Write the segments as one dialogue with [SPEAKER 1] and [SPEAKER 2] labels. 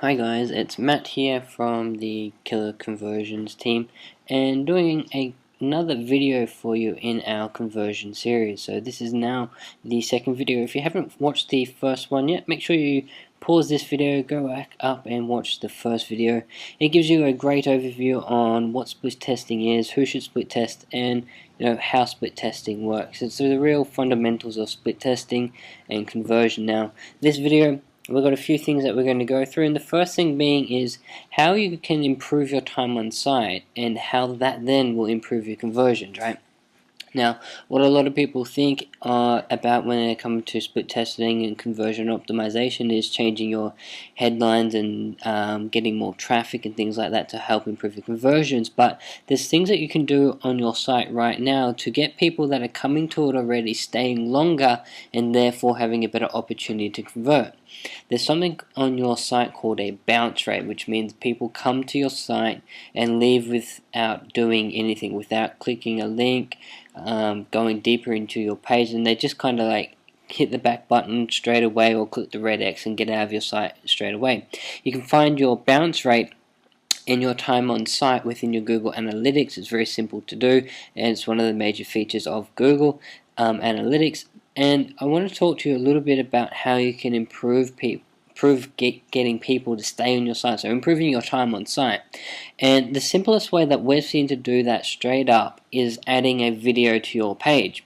[SPEAKER 1] Hi guys, it's Matt here from the Killer Conversions team and doing another video for you in our conversion series. So this is now the second video. If you haven't watched the first one yet, make sure you pause this video, go back up and watch the first video. It gives you a great overview on what split testing is, who should split test, and how split testing works. It's the real fundamentals of split testing and conversion. Now this video, we've got a few things that we're going to go through, and the first thing being is how you can improve your time on site and how that then will improve your conversions, right? Now, what a lot of people think about when they come to split testing and conversion optimization is changing your headlines and getting more traffic and things like that to help improve your conversions. But there's things that you can do on your site right now to get people that are coming to it already staying longer and therefore having a better opportunity to convert. There's something on your site called a bounce rate, which means people come to your site and leave without doing anything, without clicking a link, going deeper into your page, and they just kind of like hit the back button straight away or click the red X and get out of your site straight away. You can find your bounce rate and your time on site within your Google Analytics. It's very simple to do, and it's one of the major features of Google Analytics. And I want to talk to you a little bit about how you can improve getting people to stay on your site, so improving your time on site. And the simplest way that we've seen to do that straight up is adding a video to your page.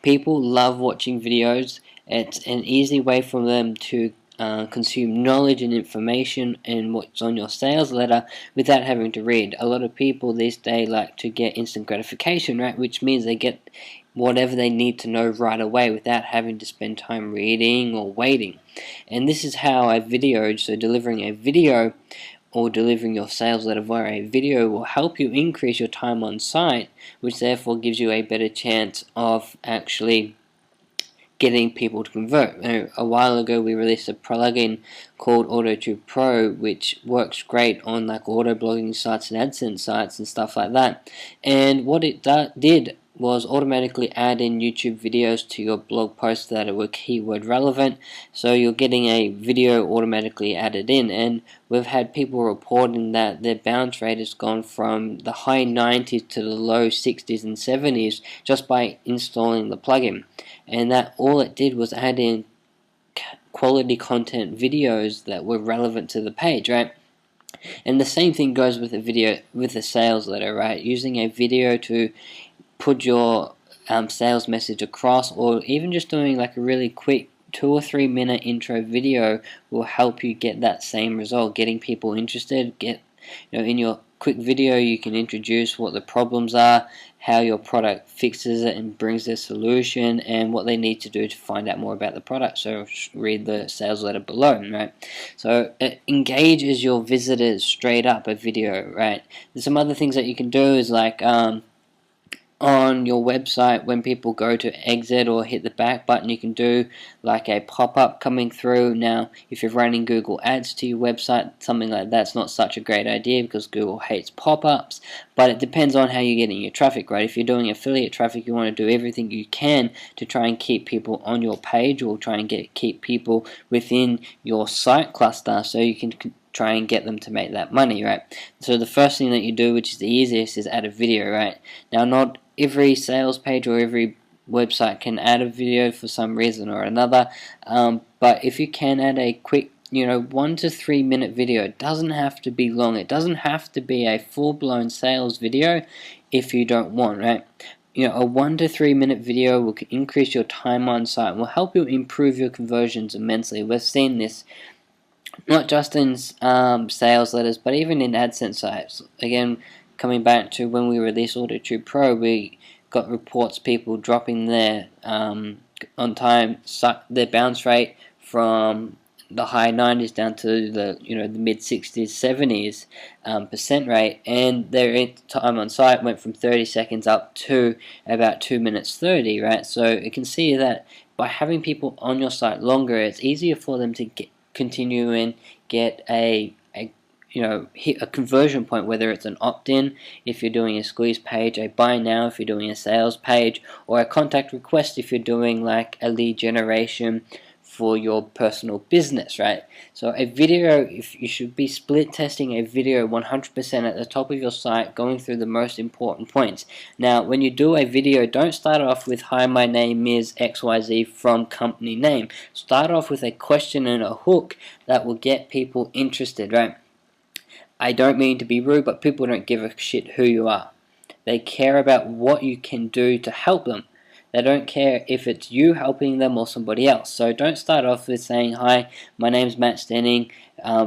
[SPEAKER 1] People love watching videos. It's an easy way for them to consume knowledge and information and what's on your sales letter without having to read. A lot of people these days like to get instant gratification, right? Which means they get whatever they need to know right away without having to spend time reading or waiting. And this is how a video, so delivering a video or delivering your sales letter via a video, will help you increase your time on site, which therefore gives you a better chance of actually getting people to convert. A while ago we released a plugin called AutoTube Pro, which works great on like auto blogging sites and AdSense sites and stuff like that. And what it did was automatically add in YouTube videos to your blog posts that were keyword relevant, so you're getting a video automatically added in. And we've had people reporting that their bounce rate has gone from the high 90s to the low 60s and 70s just by installing the plugin. And that all it did was add in quality content videos that were relevant to the page, right? And the same thing goes with a video, with a sales letter, right? Using a video to put your sales message across, or even just doing like a really quick 2 or 3 minute intro video will help you get that same result, getting people interested. In your quick video you can introduce what the problems are, how your product fixes it and brings their solution, and what they need to do to find out more about the product. So read the sales letter below, right? So it engages your visitors straight up, a video, right? There's some other things that you can do is like on your website, when people go to exit or hit the back button, you can do like a pop-up coming through. Now if you're running Google ads to your website, something like that's not such a great idea because Google hates pop-ups, but it depends on how you're getting your traffic, right? If you're doing affiliate traffic, you want to do everything you can to try and keep people on your page, or try and keep people within your site cluster so you can try and get them to make that money, right? So the first thing that you do, which is the easiest, is add a video, right? Now not every sales page or every website can add a video for some reason or another, but if you can add a quick 1 to 3 minute video, it doesn't have to be long, it doesn't have to be a full-blown sales video if you don't want, right? A 1 to 3 minute video will increase your time on site and will help you improve your conversions immensely. We've seen this not just in sales letters, but even in AdSense sites. Again, coming back to when we released AutoTube Pro, we got reports people dropping their on time their bounce rate from the high 90s down to the the mid 60s 70s percent rate, and their time on site went from 30 seconds up to about 2 minutes 30, right? So you can see that by having people on your site longer, it's easier for them to continue and get hit a conversion point, whether it's an opt-in if you're doing a squeeze page, a buy now if you're doing a sales page, or a contact request if you're doing like a lead generation for your personal business, right? So a video, if you should be split testing a video 100% at the top of your site, going through the most important points. Now, when you do a video, don't start off with, "Hi, my name is XYZ from company name." Start off with a question and a hook that will get people interested, right? I don't mean to be rude, but people don't give a shit who you are. They care about what you can do to help them. They don't care if it's you helping them or somebody else. So don't start off with saying, "Hi, my name's Matt Stenning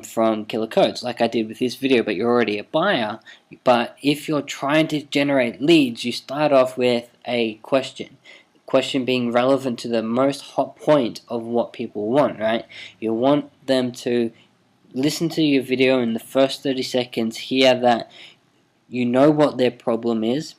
[SPEAKER 1] from Killer Codes," like I did with this video, but you're already a buyer. But if you're trying to generate leads, you start off with a question. Question being relevant to the most hot point of what people want, right? You want them to listen to your video in the first 30 seconds, hear that you know what their problem is,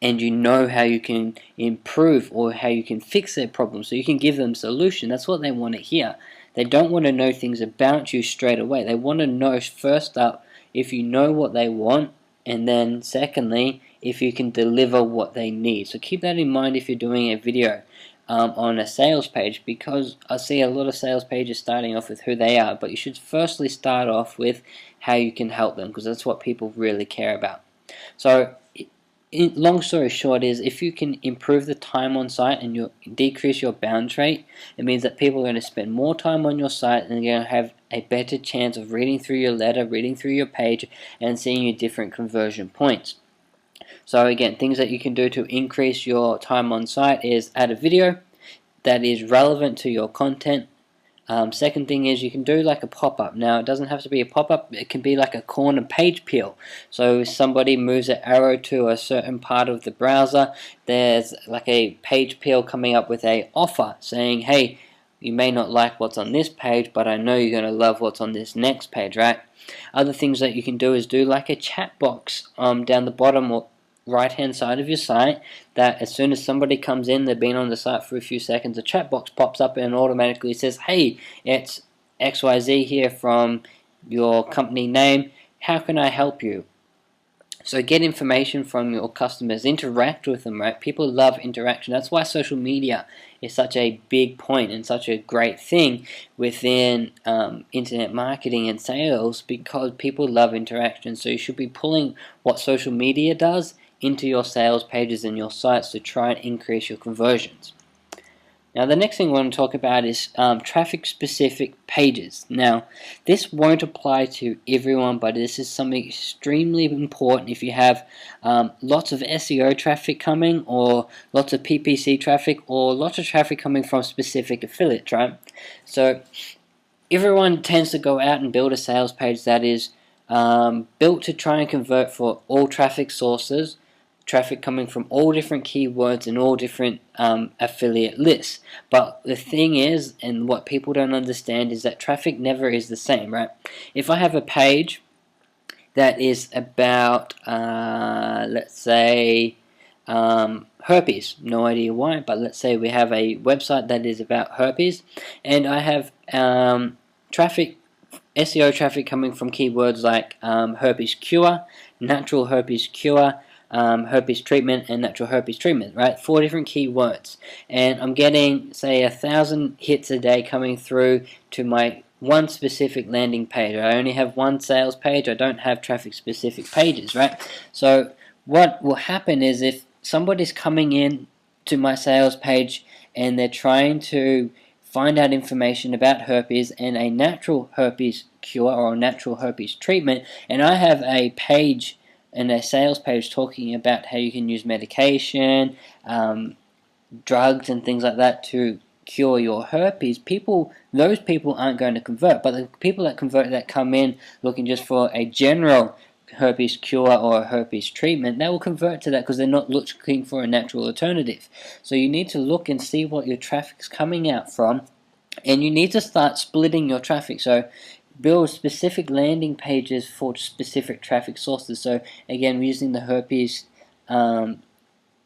[SPEAKER 1] and you know how you can improve or how you can fix their problem, so you can give them a solution. That's what they want to hear. They don't want to know things about you straight away. They want to know first up if you know what they want, and then secondly, if you can deliver what they need. So keep that in mind if you're doing a video on a sales page, because I see a lot of sales pages starting off with who they are, but you should firstly start off with how you can help them, because that's what people really care about. So long story short is, if you can improve the time on site and you decrease your bounce rate, it means that people are going to spend more time on your site, and they're going to have a better chance of reading through your letter, reading through your page, and seeing your different conversion points. So again, things that you can do to increase your time on site is add a video that is relevant to your content. Second thing is, you can do like a pop-up. Now, it doesn't have to be a pop-up, it can be like a corner page peel. So if somebody moves an arrow to a certain part of the browser, there's like a page peel coming up with a offer saying, "Hey, you may not like what's on this page, but I know you're going to love what's on this next page," right? Other things that you can do is do like a chat box down the bottom or right hand side of your site, that as soon as somebody comes in, they've been on the site for a few seconds, a chat box pops up and automatically says, "Hey, it's XYZ here from your company name, how can I help you?" So get information from your customers, interact with them, right? People love interaction. That's why social media is such a big point and such a great thing within internet marketing and sales, because people love interaction. So you should be pulling what social media does into your sales pages and your sites to try and increase your conversions. Now, the next thing we want to talk about is traffic-specific pages. Now, this won't apply to everyone, but this is something extremely important if you have lots of SEO traffic coming, or lots of PPC traffic, or lots of traffic coming from specific affiliates, right? So, everyone tends to go out and build a sales page that is built to try and convert for all traffic sources, traffic coming from all different keywords and all different affiliate lists. But the thing is, and what people don't understand, is that traffic never is the same, right? If I have a page that is about, let's say, herpes, no idea why, but let's say we have a website that is about herpes, and I have traffic, SEO traffic coming from keywords like herpes cure, natural herpes cure, herpes treatment, and natural herpes treatment, right? 4 different keywords, and I'm getting, say, 1,000 hits a day coming through to my one specific landing page. I only have one sales page. I don't have traffic specific pages, right? So what will happen is, if somebody's coming in to my sales page and they're trying to find out information about herpes and a natural herpes cure or a natural herpes treatment, and I have a page and a sales page talking about how you can use medication, drugs and things like that to cure your herpes, those people aren't going to convert. But the people that convert, that come in looking just for a general herpes cure or a herpes treatment, they will convert to that because they're not looking for a natural alternative. So you need to look and see what your traffic's coming out from, and you need to start splitting your traffic. So build specific landing pages for specific traffic sources. So again, using the herpes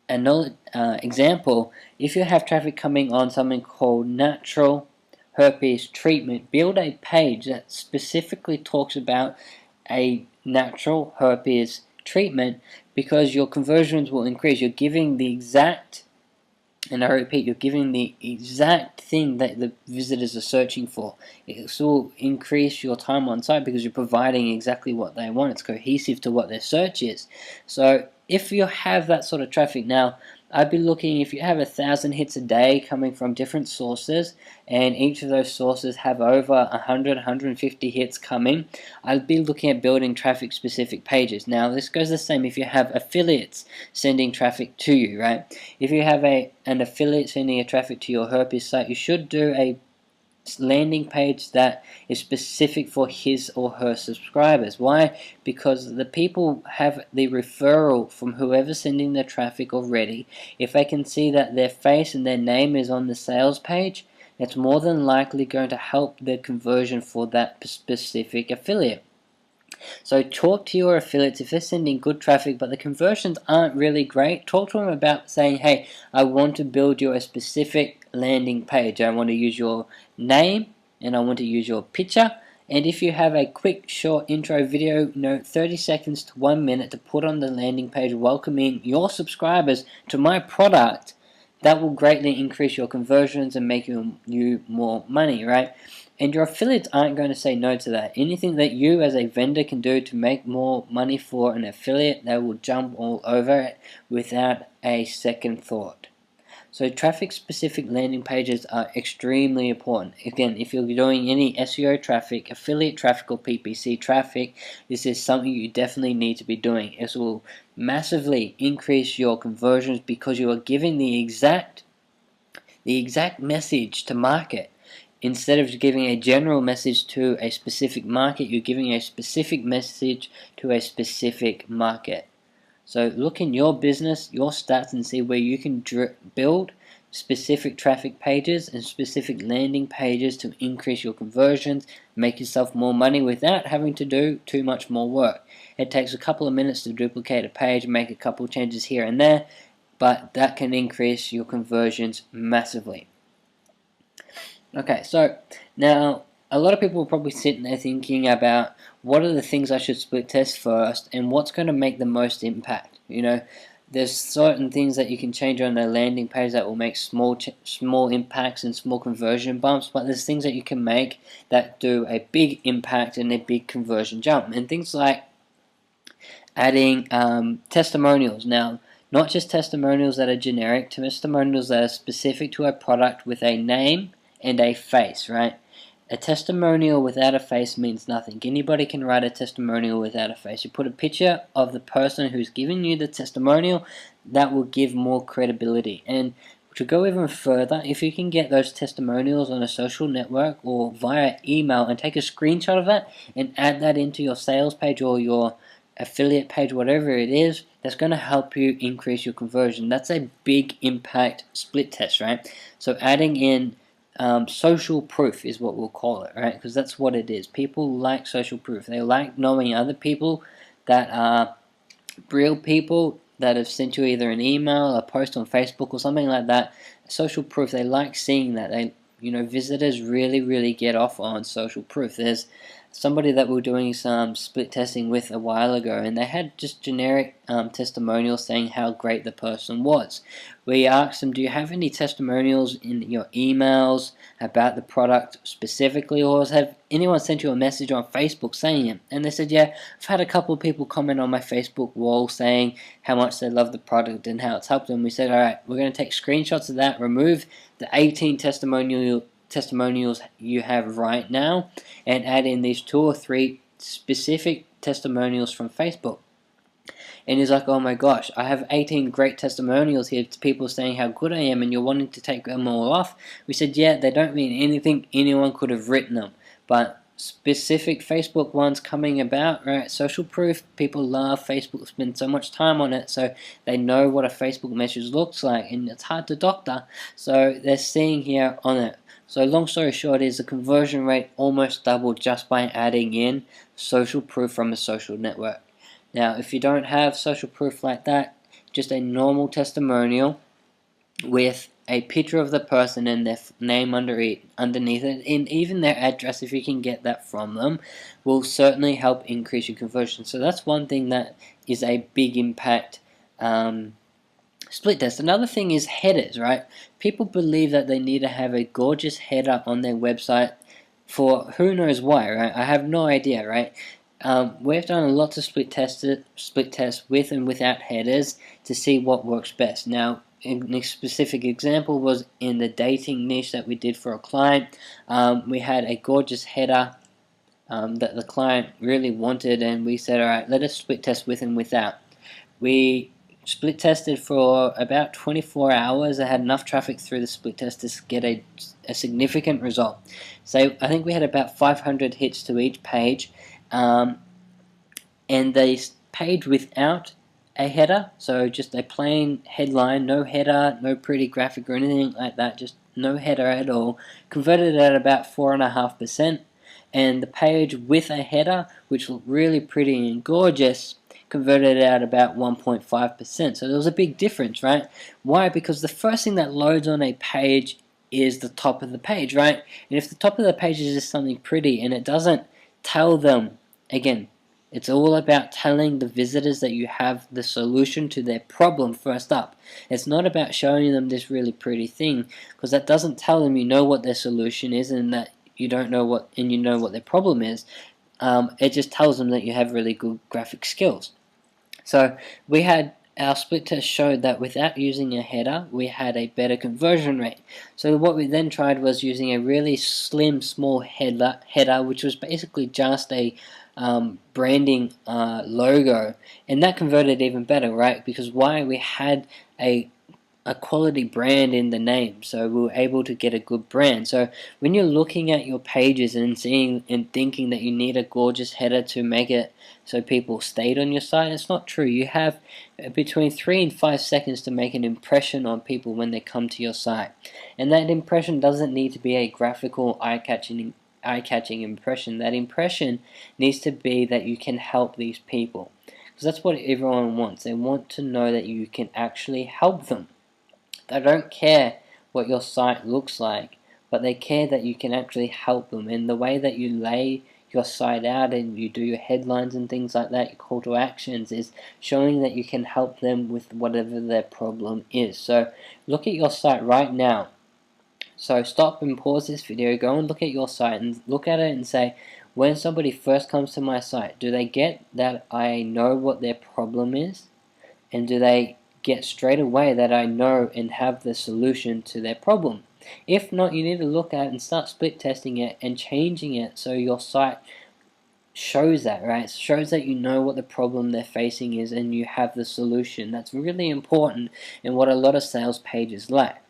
[SPEAKER 1] example, if you have traffic coming on something called natural herpes treatment, build a page that specifically talks about a natural herpes treatment, because your conversions will increase. You're giving the exact And I repeat, you're giving the exact thing that the visitors are searching for. It will increase your time on site because you're providing exactly what they want. It's cohesive to what their search is. So if you have that sort of traffic now, I'd be looking, if you have 1,000 hits a day coming from different sources, and each of those sources have over 100, 150 hits coming, I'd be looking at building traffic specific pages. Now this goes the same if you have affiliates sending traffic to you, right? If you have an affiliate sending a traffic to your herpes site, you should do a landing page that is specific for his or her subscribers. Why? Because the people have the referral from whoever's sending the traffic already. If they can see that their face and their name is on the sales page, it's more than likely going to help the conversion for that specific affiliate. So talk to your affiliates if they're sending good traffic but the conversions aren't really great. Talk to them about saying, hey, I want to build you a specific landing page. I want to use your name and I want to use your picture. And if you have a quick short intro video, 30 seconds to 1 minute to put on the landing page welcoming your subscribers to my product, that will greatly increase your conversions and make you more money, right? And your affiliates aren't going to say no to that. Anything that you as a vendor can do to make more money for an affiliate, they will jump all over it without a second thought. So traffic specific landing pages are extremely important. Again, if you're doing any SEO traffic, affiliate traffic or PPC traffic, this is something you definitely need to be doing. It will massively increase your conversions because you are giving the exact message to market. Instead of giving a general message to a specific market, you're giving a specific message to a specific market. So look in your business, your stats, and see where you can build specific traffic pages and specific landing pages to increase your conversions, make yourself more money without having to do too much more work. It takes a couple of minutes to duplicate a page, make a couple of changes here and there, but that can increase your conversions massively. Okay, so now a lot of people are probably sitting there thinking about what are the things I should split test first and what's going to make the most impact. There's certain things that you can change on the landing page that will make small impacts and small conversion bumps, but there's things that you can make that do a big impact and a big conversion jump, and things like adding testimonials. Now, not just testimonials that are generic, testimonials that are specific to a product with a name and a face, right? A testimonial without a face means nothing. Anybody can write a testimonial without a face. You put a picture of the person who's giving you the testimonial, that will give more credibility. And to go even further, if you can get those testimonials on a social network or via email and take a screenshot of that and add that into your sales page or your affiliate page, whatever it is, that's going to help you increase your conversion. That's a big impact split test, right? So adding in social proof is what we'll call it, right? Because that's what it is. People like social proof. They like knowing other people that are real people that have sent you either an email, a post on Facebook, or something like that. Social proof. They like seeing that. Visitors really get off on social proof. There's somebody that we were doing some split testing with a while ago, and they had just generic testimonials saying how great the person was. We asked them, do you have any testimonials in your emails about the product specifically, or have anyone sent you a message on Facebook saying it? And they said, yeah, I've had a couple of people comment on my Facebook wall saying how much they love the product and how it's helped them. We said, alright, we're going to take screenshots of that, remove the 18 testimonials you have right now, and add in these 2 or 3 specific testimonials from Facebook. And he's like, oh my gosh, I have 18 great testimonials here to people saying how good I am and you're wanting to take them all off. We said, yeah, they don't mean anything. Anyone could have written them. But specific Facebook ones coming about, right? Social proof, people love Facebook, spend so much time on it, so they know what a Facebook message looks like, and it's hard to doctor. So they're seeing here on it. So long story short is the conversion rate almost doubled just by adding in social proof from a social network. Now, if you don't have social proof like that, just a normal testimonial with a picture of the person and their name underneath it, and even their address, if you can get that from them, will certainly help increase your conversion. So that's one thing that is a big impact split test. Another thing is headers, right? People believe that they need to have a gorgeous header on their website for who knows why, right? I have no idea, right? We've done lots of split tests with and without headers to see what works best. Now, a specific example was in the dating niche that we did for a client. We had a gorgeous header that the client really wanted, and we said, all right, let us split test with and without. We split tested for about 24 hours. I had enough traffic through the split test to get a significant result. So I think we had about 500 hits to each page, and the page without a header, so just a plain headline, no header, no pretty graphic or anything like that, just no header at all, converted at about 4.5%, and the page with a header, which looked really pretty and gorgeous, converted out about 1.5%. So there was a big difference, right? Why? Because the first thing that loads on a page is the top of the page, right? And if the top of the page is just something pretty and it doesn't tell them, again, it's all about telling the visitors that you have the solution to their problem first up. It's not about showing them this really pretty thing, because that doesn't tell them you know what their solution is and that you don't know what their problem is. It just tells them that you have really good graphic skills. So we had our split test showed that without using a header, we had a better conversion rate. So what we then tried was using a really slim, small header, which was basically just a branding logo, and that converted even better, right? Because why? We had a quality brand in the name, so we were able to get a good brand. So when you're looking at your pages and seeing and thinking that you need a gorgeous header to make it so people stayed on your site, it's not true. You have between 3 and 5 seconds to make an impression on people when they come to your site, and that impression doesn't need to be a graphical, eye-catching impression. That impression needs to be that you can help these people, because that's what everyone wants. They want to know that you can actually help them. They don't care what your site looks like, but they care that you can actually help them. And the way that you lay your site out and you do your headlines and things like that, your call to actions, is showing that you can help them with whatever their problem is. So look at your site right now. So stop and pause this video, go and look at your site and look at it and say, when somebody first comes to my site, do they get that I know what their problem is? And do they get straight away that I know and have the solution to their problem? If not, you need to look at it and start split testing it and changing it so your site shows that, right? It shows that you know what the problem they're facing is and you have the solution. That's really important and what a lot of sales pages lack.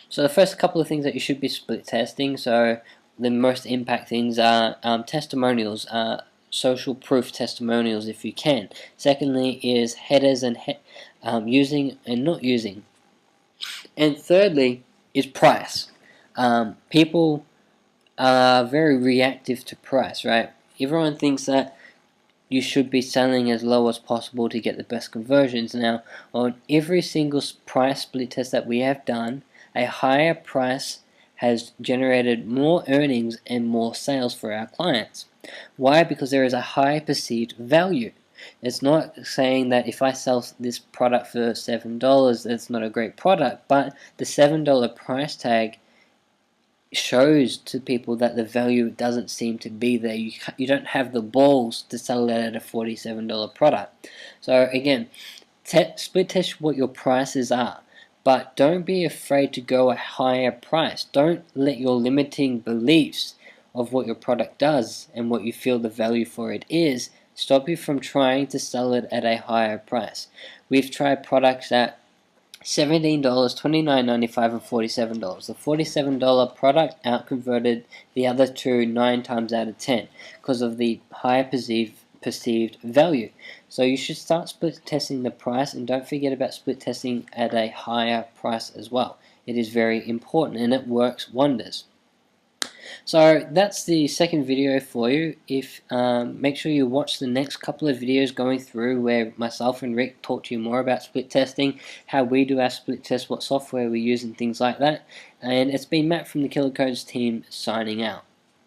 [SPEAKER 1] So the first couple of things that you should be split testing, so the most impact things are testimonials, social proof testimonials if you can. Secondly is headers and using and not using. And thirdly is price. People are very reactive to price, right? Everyone thinks that you should be selling as low as possible to get the best conversions. Now, on every single price split test that we have done, a higher price has generated more earnings and more sales for our clients. Why? Because there is a high perceived value. It's not saying that if I sell this product for $7, it's not a great product, but the $7 price tag shows to people that the value doesn't seem to be there. You don't have the balls to sell that at a $47 product. So again, split test what your prices are, but don't be afraid to go a higher price. Don't let your limiting beliefs of what your product does and what you feel the value for it is stop you from trying to sell it at a higher price. We've tried products at $17, $29.95, and $47. The $47 product outconverted the other two 9 times out of 10 because of the higher perceived value. So you should start split testing the price, and don't forget about split testing at a higher price as well. It is very important and it works wonders. So that's the second video for you. Make sure you watch the next couple of videos going through where myself and Rick talk to you more about split testing, how we do our split test, what software we use and things like that. And it's been Matt from the Killer Codes team signing out.